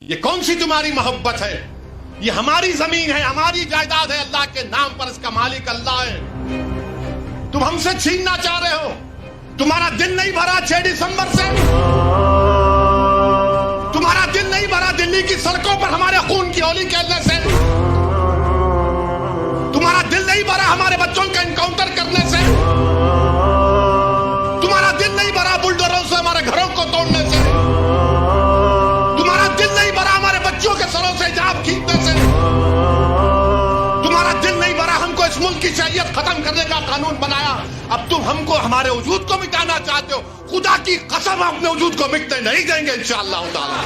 یہ کون سی تمہاری محبت ہے؟ یہ ہماری زمین ہے، ہماری جائیداد ہے، اللہ کے نام پر اس کا مالک اللہ ہے۔ تم ہم سے چھیننا چاہ رہے ہو۔ تمہارا دل نہیں بھرا 6 دسمبر سے؟ تمہارا دل نہیں بھرا دلی کی سڑکوں پر ہمارے خون کی ہولی کھیلنے سے؟ تمہارا دل نہیں بھرا ہمارے بچوں کا انکاؤنٹر کرنے سے؟ تمہارا دل نہیں بھرا بلڈوزروں سے ہمارے گھروں کو توڑنے سے؟ تمہارا دل نہیں بھرا ہمارے بچوں کے سروں سے حجاب کھینچنے سے؟ تمہارا دل نہیں بھرا ہم کو اس ملک کی شریعت ختم کرنے کا قانون بنایا، اب تم ہم کو ہمارے وجود کو مٹانا چاہتے ہو؟ خدا کی قسم اپنے وجود کو مٹنے نہیں دیں گے انشاءاللہ تعالی۔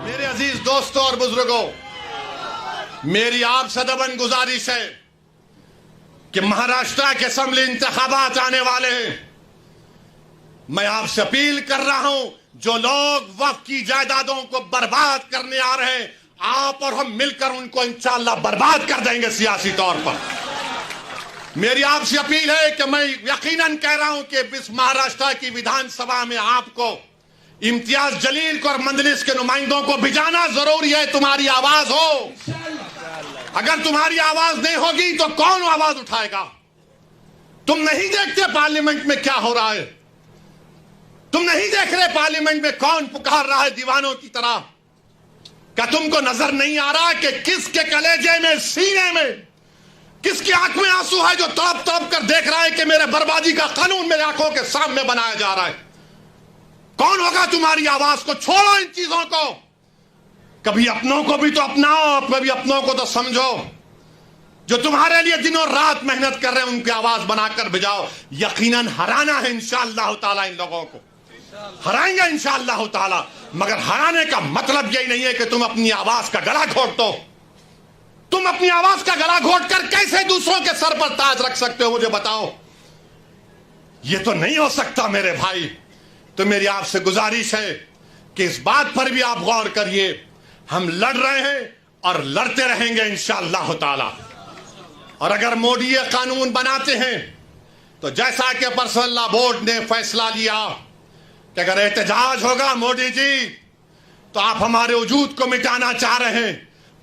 میرے عزیز دوستوں اور بزرگوں، میری آپ سے دبن گزارش ہے کہ مہاراشٹر کے اسمبلی انتخابات آنے والے ہیں۔ میں آپ سے اپیل کر رہا ہوں، جو لوگ وقف کی جائیدادوں کو برباد کرنے آ رہے ہیں، آپ اور ہم مل کر ان کو انشاءاللہ برباد کر دیں گے سیاسی طور پر۔ میری آپ سے اپیل ہے کہ میں یقیناً کہہ رہا ہوں کہ اس مہاراشٹر کی ویدھان سبھا میں آپ کو، امتیاز جلیل کو اور مجلس کے نمائندوں کو بھیجانا ضروری ہے۔ تمہاری آواز ہو، اگر تمہاری آواز نہیں ہوگی تو کون آواز اٹھائے گا؟ تم نہیں دیکھتے پارلیمنٹ میں کیا ہو رہا ہے؟ تم نہیں دیکھ رہے پارلیمنٹ میں کون پکار رہا ہے دیوانوں کی طرح؟ کیا تم کو نظر نہیں آ رہا کہ کس کے کلیجے میں، سینے میں، کس کی آنکھ میں آنسو ہے جو تڑپ تڑپ کر دیکھ رہا ہے کہ میرے بربادی کا قانون میرے آنکھوں کے سامنے بنایا جا رہا ہے؟ کون ہوگا تمہاری آواز کو؟ چھوڑو ان چیزوں کو، کبھی اپنوں کو بھی تو اپناؤ، کبھی اپنوں کو تو سمجھو۔ جو تمہارے لیے دن اور رات محنت کر رہے ہیں ان کی آواز بنا کر بجاؤ۔ یقیناً ہرانا ہے انشاءاللہ تعالی، ان لوگوں کو ہرائیں گے انشاءاللہ تعالی، مگر ہرانے کا مطلب یہی نہیں ہے کہ تم اپنی آواز کا گلا گھونٹ دو۔ تم اپنی آواز کا گلا گھونٹ کر کیسے دوسروں کے سر پر تاج رکھ سکتے ہو؟ مجھے بتاؤ، یہ تو نہیں ہو سکتا میرے بھائی۔ تو میری آپ سے گزارش ہے کہ اس بات پر بھی آپ غور کریے، ہم لڑ رہے ہیں اور لڑتے رہیں گے انشاءاللہ تعالی۔ اور اگر مودی یہ قانون بناتے ہیں تو جیسا کہ پرسنل لا بورڈ نے فیصلہ لیا کہ اگر احتجاج ہوگا مودی جی تو آپ ہمارے وجود کو مٹانا چاہ رہے ہیں،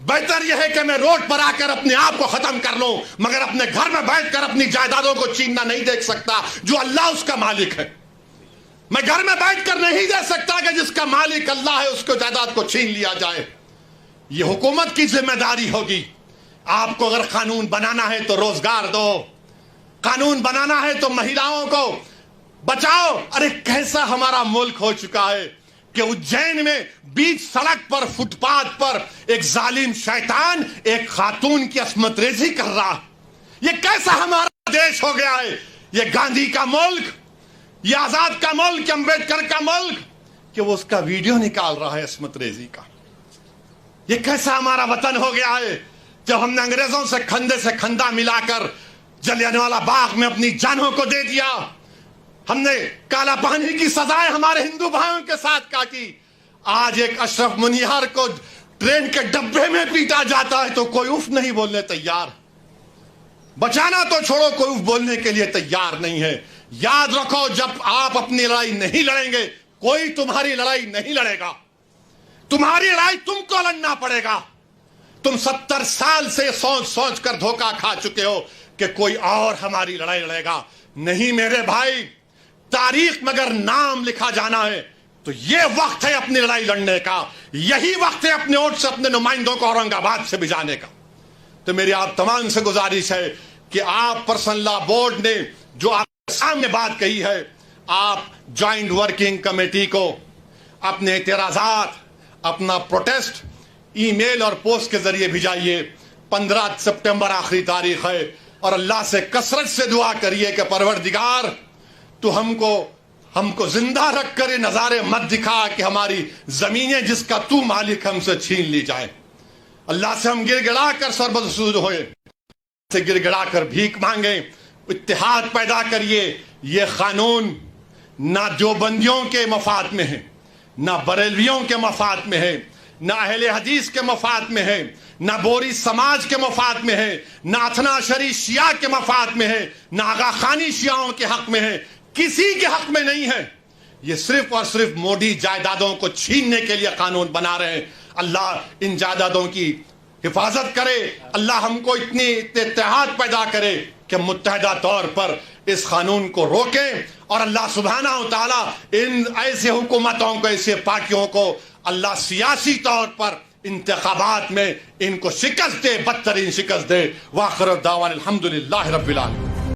بہتر یہ ہے کہ میں روڈ پر آ کر اپنے آپ کو ختم کر لوں، مگر اپنے گھر میں بیٹھ کر اپنی جائیدادوں کو چھیننا نہیں دیکھ سکتا جو اللہ اس کا مالک ہے۔ میں گھر میں بیٹھ کر نہیں دیکھ سکتا کہ جس کا مالک اللہ ہے اس کو جائیداد کو چھین لیا جائے۔ یہ حکومت کی ذمہ داری ہوگی۔ آپ کو اگر قانون بنانا ہے تو روزگار دو، قانون بنانا ہے تو مہیلاؤں کو بچاؤ۔ ارے کیسا ہمارا ملک ہو چکا ہے کہ اجین میں بیچ سڑک پر، فٹ پاتھ پر ایک ظالم شیطان ایک خاتون کی عصمت ریزی کر رہا۔ یہ کیسا ہمارا دیش ہو گیا ہے؟ یہ گاندھی کا ملک، یہ آزاد کا ملک، امبیڈکر کا ملک، کہ وہ اس کا ویڈیو نکال رہا ہے عصمت ریزی کا۔ یہ کیسا ہمارا وطن ہو گیا ہے جب ہم نے انگریزوں سے کھندے سے کھندا ملا کر جلیانوالہ باغ میں اپنی جانوں کو دے دیا، ہم نے کالا پانی کی سزائیں ہمارے ہندو بھائیوں کے ساتھ کاٹی۔ آج ایک اشرف منیہار کو ٹرین کے ڈبے میں پیٹا جاتا ہے تو کوئی اف نہیں بولنے تیار۔ بچانا تو چھوڑو، کوئی اف بولنے کے لیے تیار نہیں ہے۔ یاد رکھو، جب آپ اپنی لڑائی نہیں لڑیں گے کوئی تمہاری لڑائی نہیں لڑے گا۔ تمہاری لڑائی تم کو لڑنا پڑے گا۔ تم 70 سال سے سوچ سوچ کر دھوکہ کھا چکے ہو کہ کوئی اور ہماری لڑائی لڑے گا۔ نہیں میرے بھائی، تاریخ میں اگر نام لکھا جانا ہے تو یہ وقت ہے اپنی لڑائی لڑنے کا، یہی وقت ہے اپنے ووٹ سے اپنے نمائندوں کو اورنگ آباد سے بھجانے کا۔ تو میری آپ تمام سے گزارش ہے کہ آپ پرسنل لا بورڈ نے جو آپ کے سامنے بات کہی ہے، آپ جوائنٹ ورکنگ کمیٹی کو اپنے اعتراضات، اپنا پروٹیسٹ ای میل اور پوسٹ کے ذریعے بھیجائیے۔ 15 سپٹمبر آخری تاریخ ہے، اور اللہ سے کثرت سے دعا کریے کہ پروردگار تو ہم کو زندہ رکھ کر یہ نظارے مت دکھا کہ ہماری زمینیں جس کا تو مالک ہم سے چھین لی جائے۔ اللہ سے ہم گر گڑا کر سربسود ہوئے، سے گر گڑا کر بھیک مانگیں، اتحاد پیدا کریے۔ یہ قانون نہ دیوبندیوں کے مفاد میں ہے، نہ بریلویوں کے مفاد میں ہے، نہ اہل حدیث کے مفاد میں ہے، نہ بوری سماج کے مفاد میں ہے، نہ اثنا عشری شیعہ کے مفاد میں ہے، نہ آغا خانی شیعوں کے حق میں ہے، کسی کے حق میں نہیں ہے۔ یہ صرف اور صرف موڈی جائیدادوں کو چھیننے کے لیے قانون بنا رہے ہیں. اللہ ان جائیدادوں کی حفاظت کرے. اللہ ہم کو اتنی اتحاد پیدا کرے کہ متحدہ طور پر اس قانون کو روکیں, اور اللہ سبحانہ و تعالیٰ ان ایسے حکومتوں کو, ایسے پارٹیوں کو اللہ سیاسی طور پر انتخابات میں ان کو شکست دے, بدترین شکست دے. وآخر دعوانا الحمدللہ رب العالمین.